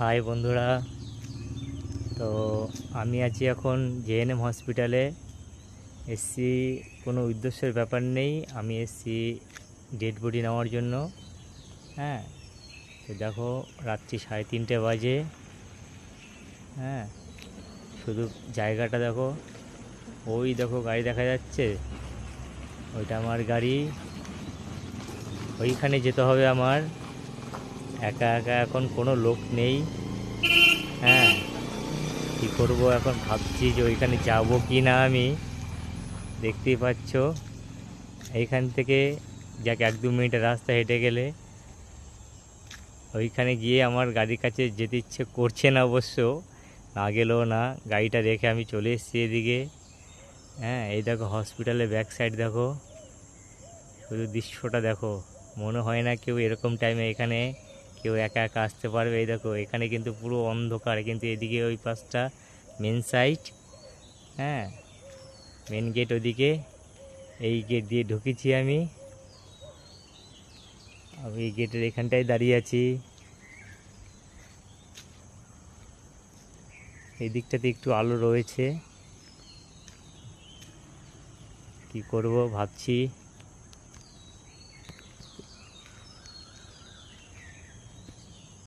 High বন্ধুরা। তো আমি আছি এখন জেএনএম হসপিটালে। এসছি, কোনো উদ্দেশ্যের ব্যাপার নেই, আমি এসছি ডেড বডি নেওয়ার জন্য। হ্যাঁ, তো দেখো রাত্রি 3:30 বাজে। হ্যাঁ, শুধু জায়গাটা দেখো, ওই দেখো গাড়ি দেখা যাচ্ছে, ওইটা আমার গাড়ি। ওইখানে যেতে হবে আমার, একা একা এখন কোনো লোক নেই। হ্যাঁ, কী করবো এখন ভাবছি যে ওইখানে যাবো কি না। আমি দেখতেই পাচ্ছ এইখান থেকে যাক 1-2 মিনিটের রাস্তা হেঁটে গেলে ওইখানে গিয়ে আমার গাড়ির কাছে যেতে ইচ্ছে করছে না অবশ্য, না গেলেও না। গাড়িটা রেখে আমি চলে এসেছি এদিকে। হ্যাঁ, এই দেখো হসপিটালের ব্যাক সাইড দেখো, শুধু দৃশ্যটা দেখো। মনে হয় না কেউ এরকম টাইমে এখানে কেউ একা একা আসতে পারবে। এই দেখো এখানে কিন্তু পুরো অন্ধকার, কিন্তু এদিকে ওই পাশটা মেন সাইড। হ্যাঁ, মেন গেট ওদিকে, এই গেট দিয়ে ঢুকেছি আমি। এই গেটের এখানটায় দাঁড়িয়ে আছি। এই দিকটাতে একটু আলো রয়েছে, কি করব ভাবছি।